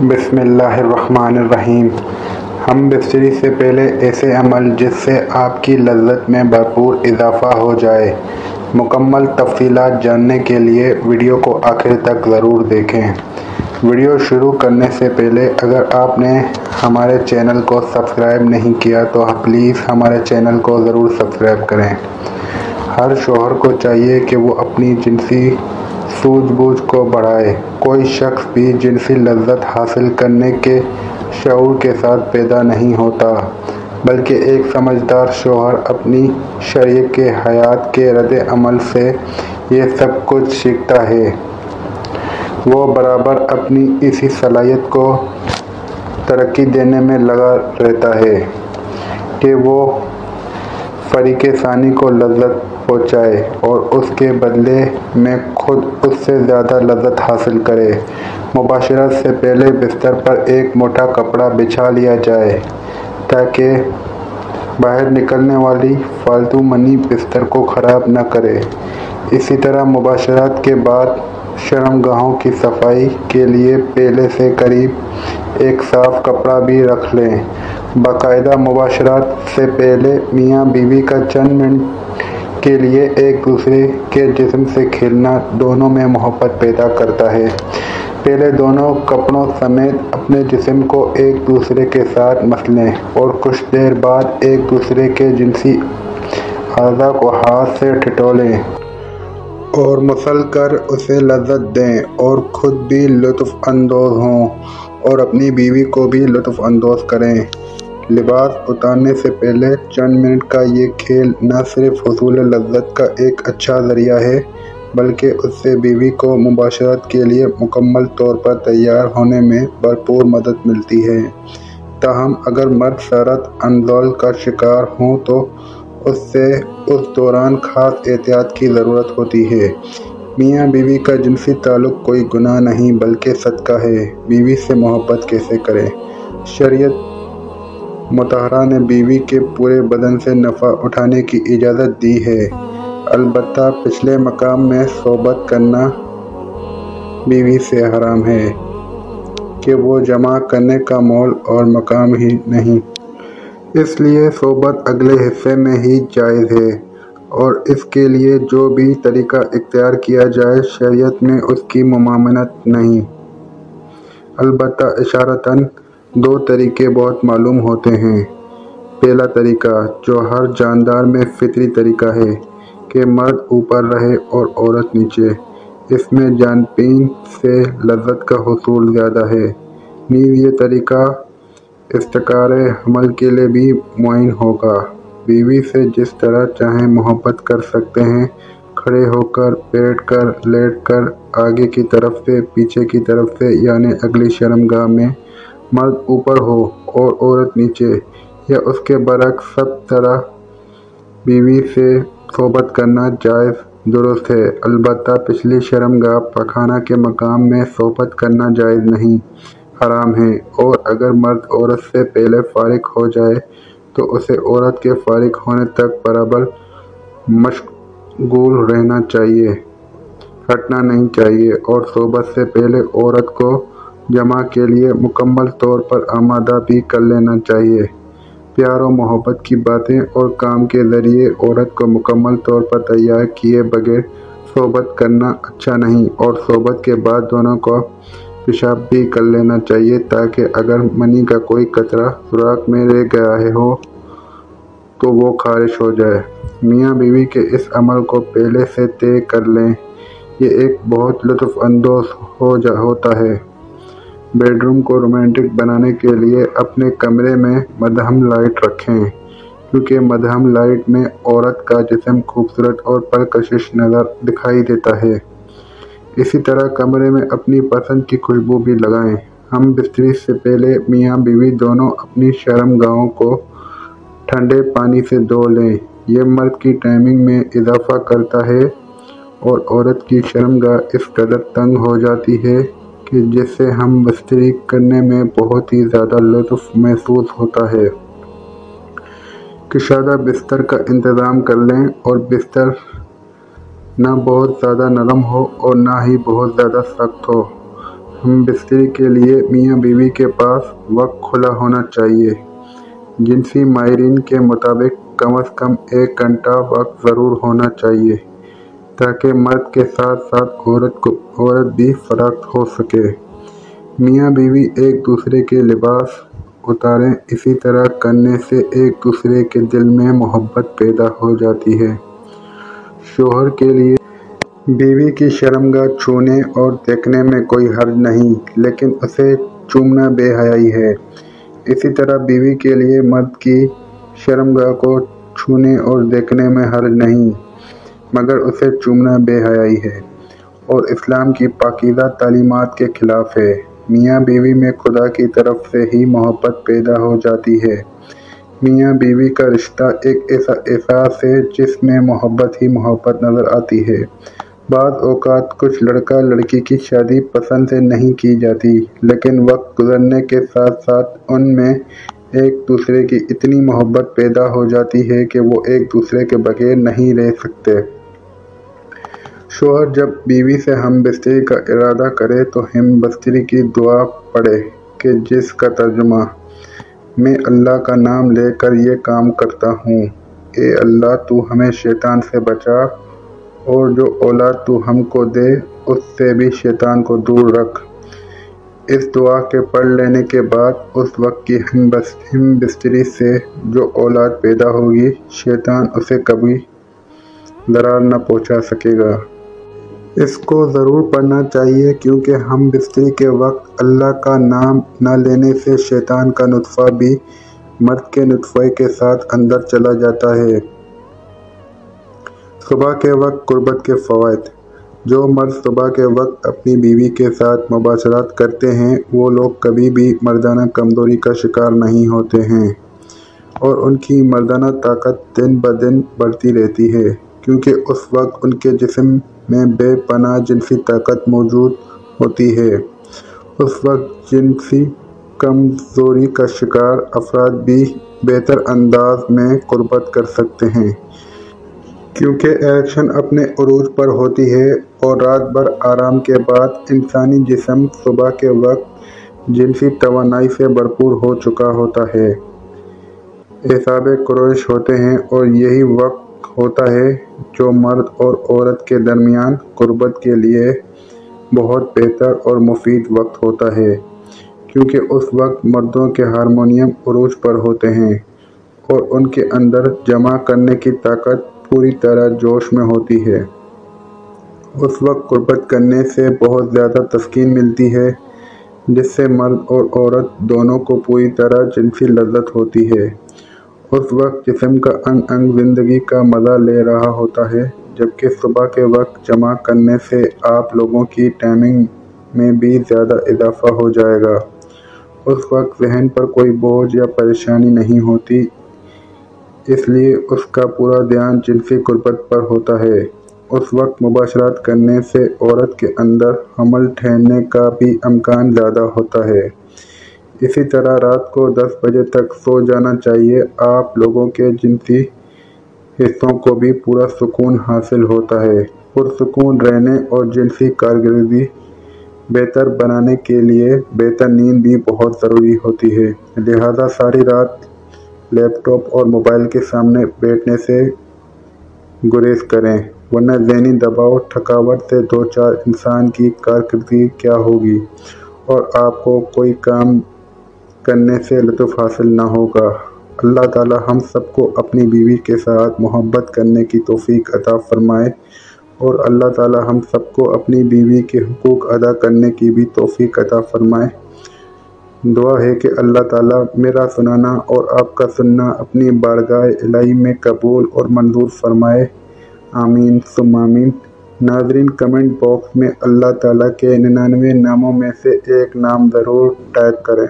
بسم اللہ الرحمن الرحیم۔ ہم بستری سے پہلے ایسے عمل جس سے آپ کی لذت میں بھرپور اضافہ ہو جائے۔ مکمل تفصیلات جاننے کے لیے ویڈیو کو آخر تک ضرور دیکھیں۔ ویڈیو شروع کرنے سے پہلے اگر آپ نے ہمارے چینل کو سبسکرائب نہیں کیا تو پلیز ہمارے چینل کو ضرور سبسکرائب کریں۔ ہر شوہر کو چاہیے کہ وہ اپنی جنسی سوجھ بوجھ کو بڑھائے۔ کوئی شخص بھی جنسی لذت حاصل کرنے کے شعور کے ساتھ پیدا نہیں ہوتا، بلکہ ایک سمجھدار شوہر اپنی شریک حیات کے رد عمل سے یہ سب کچھ سیکھتا ہے۔ وہ برابر اپنی اسی صلاحیت کو ترقی دینے میں لگا رہتا ہے کہ وہ فریق ثانی کو لذت پہنچائے اور اس کے بدلے میں خود اس سے زیادہ لذت حاصل کرے۔ مباشرت سے پہلے بستر پر ایک موٹا کپڑا بچھا لیا جائے تاکہ باہر نکلنے والی فالتو منی بستر کو خراب نہ کرے۔ اسی طرح مباشرت کے بعد شرمگاہوں کی صفائی کے لیے پہلے سے قریب ایک صاف کپڑا بھی رکھ لیں۔ باقاعدہ مباشرت سے پہلے میاں بیوی کا چند منٹ کے لیے ایک دوسرے کے جسم سے کھیلنا دونوں میں محبت پیدا کرتا ہے۔ پہلے دونوں کپڑوں سمیت اپنے جسم کو ایک دوسرے کے ساتھ مسلیں اور کچھ دیر بعد ایک دوسرے کے جنسی اعضاء کو ہاتھ سے ٹٹولیں اور مسل کر اسے لذت دیں اور خود بھی لطف اندوز ہوں اور اپنی بیوی کو بھی لطف اندوز کریں۔ لباس اتارنے سے پہلے چند منٹ کا یہ کھیل نہ صرف حصول لذت کا ایک اچھا ذریعہ ہے بلکہ اس سے بیوی کو مباشرت کے لیے مکمل طور پر تیار ہونے میں بھرپور مدد ملتی ہے۔ تاہم اگر مرد سرد انزال کا شکار ہوں تو اس سے اس دوران خاص احتیاط کی ضرورت ہوتی ہے۔ میاں بیوی کا جنسی تعلق کوئی گناہ نہیں بلکہ صدقہ ہے۔ بیوی سے محبت کیسے کریں؟ شریعت مطہرہ نے بیوی کے پورے بدن سے نفع اٹھانے کی اجازت دی ہے، البتہ پچھلے مقام میں صحبت کرنا بیوی سے حرام ہے کہ وہ جمع کرنے کا مول اور مقام ہی نہیں۔ اس لیے صحبت اگلے حصے میں ہی جائز ہے اور اس کے لیے جو بھی طریقہ اختیار کیا جائے شریعت میں اس کی ممانعت نہیں۔ البتہ اشارتاً دو طریقے بہت معلوم ہوتے ہیں۔ پہلا طریقہ جو ہر جاندار میں فطری طریقہ ہے کہ مرد اوپر رہے اور عورت نیچے، اس میں جان پین سے لذت کا حصول زیادہ ہے۔ نیز یہ طریقہ استقرار حمل کے لیے بھی معین ہوگا۔ بیوی سے جس طرح چاہیں محبت کر سکتے ہیں، کھڑے ہو کر، بیٹھ کر، لیٹ کر، آگے کی طرف سے، پیچھے کی طرف سے، یعنی اگلی شرمگاہ میں مرد اوپر ہو اور عورت نیچے یا اس کے برعکس، سب طرح بیوی سے صحبت کرنا جائز درست ہے۔ البتہ پچھلی شرمگاہ پاخانہ کے مقام میں صحبت کرنا جائز نہیں، حرام ہے، اور اگر مرد عورت سے پہلے فارغ ہو جائے تو اسے عورت کے فارغ ہونے تک برابر مشغول رہنا چاہیے، ہٹنا نہیں چاہیے، اور صحبت سے پہلے عورت کو جماع کے لیے مکمل طور پر آمادہ بھی کر لینا چاہیے۔ پیار و محبت کی باتیں اور کام کے ذریعے عورت کو مکمل طور پر تیار کیے بغیر صحبت کرنا اچھا نہیں، اور صحبت کے بعد دونوں کو پیشاب بھی کر لینا چاہیے تاکہ اگر منی کا کوئی قطرہ سوراخ میں رہ گیا ہو تو وہ خارج ہو جائے۔ میاں بیوی کے اس عمل کو پہلے سے طے کر لیں، یہ ایک بہت لطف اندوز ہوتا ہے۔ بیڈ روم کو رومانٹک بنانے کے لیے اپنے کمرے میں مدھم لائٹ رکھیں، کیونکہ مدھم لائٹ میں عورت کا جسم خوبصورت اور پرکشش نظر دکھائی دیتا ہے۔ اسی طرح کمرے میں اپنی پسند کی خوشبو بھی لگائیں۔ ہم بستری سے پہلے میاں بیوی دونوں اپنی شرمگاہوں کو ٹھنڈے پانی سے دھو لیں۔ یہ مرد کی ٹائمنگ میں اضافہ کرتا ہے اور عورت کی شرمگاہ اس قدر تنگ ہو جاتی ہے کہ جس سے ہم بستری کرنے میں بہت ہی زیادہ لطف محسوس ہوتا ہے۔ کشادہ بستر کا انتظام کر لیں اور بستر نہ بہت زیادہ نرم ہو اور نہ ہی بہت زیادہ سخت ہو۔ ہم بستری کے لیے میاں بیوی کے پاس وقت کھلا ہونا چاہیے۔ جنسی ماہرین کے مطابق کم از کم 1 گھنٹہ وقت ضرور ہونا چاہیے تاکہ مرد کے ساتھ ساتھ عورت بھی فراغت ہو سکے۔ میاں بیوی ایک دوسرے کے لباس اتاریں، اسی طرح کرنے سے ایک دوسرے کے دل میں محبت پیدا ہو جاتی ہے۔ شوہر کے لیے بیوی کی شرمگاہ چھونے اور دیکھنے میں کوئی حرج نہیں، لیکن اسے چومنا بے حیائی ہے۔ اسی طرح بیوی کے لیے مرد کی شرمگاہ کو چھونے اور دیکھنے میں حرج نہیں، مگر اسے چومنا بے حیائی ہے اور اسلام کی پاکیزہ تعلیمات کے خلاف ہے۔ میاں بیوی میں خدا کی طرف سے ہی محبت پیدا ہو جاتی ہے۔ میاں بیوی کا رشتہ ایک ایسا احساس ہے جس میں محبت ہی محبت نظر آتی ہے۔ بعض اوقات کچھ لڑکا لڑکی کی شادی پسند سے نہیں کی جاتی، لیکن وقت گزرنے کے ساتھ ساتھ ان میں ایک دوسرے کی اتنی محبت پیدا ہو جاتی ہے کہ وہ ایک دوسرے کے بغیر نہیں رہ سکتے۔ شوہر جب بیوی سے ہم بستری کا ارادہ کرے تو ہم بستری کی دعا پڑھے کہ جس کا ترجمہ میں اللہ کا نام لے کر یہ کام کرتا ہوں، اے اللہ تو ہمیں شیطان سے بچا اور جو اولاد تو ہم کو دے اس سے بھی شیطان کو دور رکھ۔ اس دعا کے پڑھ لینے کے بعد اس وقت کی ہم بستری سے جو اولاد پیدا ہوگی شیطان اسے کبھی ضرر نہ پہنچا سکے گا۔ اس کو ضرور پڑھنا چاہیے کیونکہ ہم بستری کے وقت اللہ کا نام نہ لینے سے شیطان کا نطفہ بھی مرد کے نطفے کے ساتھ اندر چلا جاتا ہے۔ صبح کے وقت قربت کے فوائد۔ جو مرد صبح کے وقت اپنی بیوی کے ساتھ مباشرت کرتے ہیں وہ لوگ کبھی بھی مردانہ کمزوری کا شکار نہیں ہوتے ہیں اور ان کی مردانہ طاقت دن بدن بڑھتی رہتی ہے، کیونکہ اس وقت ان کے جسم میں بے پناہ جنسی طاقت موجود ہوتی ہے۔ اس وقت جنسی کمزوری کا شکار افراد بھی بہتر انداز میں قربت کر سکتے ہیں، کیونکہ اریکشن اپنے عروج پر ہوتی ہے اور رات بھر آرام کے بعد انسانی جسم صبح کے وقت جنسی توانائی سے بھرپور ہو چکا ہوتا ہے۔ اعصاب قرش ہوتے ہیں اور یہی وقت ہوتا ہے جو مرد اور عورت کے درمیان قربت کے لیے بہت بہتر اور مفید وقت ہوتا ہے، کیونکہ اس وقت مردوں کے ہارمونیم عروج پر ہوتے ہیں اور ان کے اندر جمع کرنے کی طاقت پوری طرح جوش میں ہوتی ہے۔ اس وقت قربت کرنے سے بہت زیادہ تسکین ملتی ہے، جس سے مرد اور عورت دونوں کو پوری طرح جنسی لذت ہوتی ہے۔ اس وقت جسم کا انگ انگ زندگی کا مزہ لے رہا ہوتا ہے، جبکہ صبح کے وقت جمع کرنے سے آپ لوگوں کی ٹائمنگ میں بھی زیادہ اضافہ ہو جائے گا۔ اس وقت ذہن پر کوئی بوجھ یا پریشانی نہیں ہوتی، اس لیے اس کا پورا دھیان جنسی قربت پر ہوتا ہے۔ اس وقت مباشرت کرنے سے عورت کے اندر حمل ٹھہرنے کا بھی امکان زیادہ ہوتا ہے۔ اسی طرح رات کو 10 بجے تک سو جانا چاہیے۔ آپ لوگوں کے جنسی حصوں کو بھی پورا سکون حاصل ہوتا ہے۔ پرسکون رہنے اور جنسی کارکردگی بہتر بنانے کے لیے بہتر نیند بھی بہت ضروری ہوتی ہے، لہذا ساری رات لیپ ٹاپ اور موبائل کے سامنے بیٹھنے سے گریز کریں، ورنہ ذہنی دباؤ تھکاوٹ سے دوچار انسان کی کارکردگی کیا ہوگی اور آپ کو کوئی کام کرنے سے لطف حاصل نہ ہوگا۔ اللہ تعالی ہم سب کو اپنی بیوی کے ساتھ محبت کرنے کی توفیق عطا فرمائے اور اللہ تعالی ہم سب کو اپنی بیوی کے حقوق ادا کرنے کی بھی توفیق عطا فرمائے۔ دعا ہے کہ اللہ تعالی میرا سنانا اور آپ کا سننا اپنی بارگاہ الہی میں قبول اور منظور فرمائے، آمین ثم آمین۔ ناظرین کمنٹ باکس میں اللہ تعالی کے 99 ناموں میں سے ایک نام ضرور ٹائپ کریں۔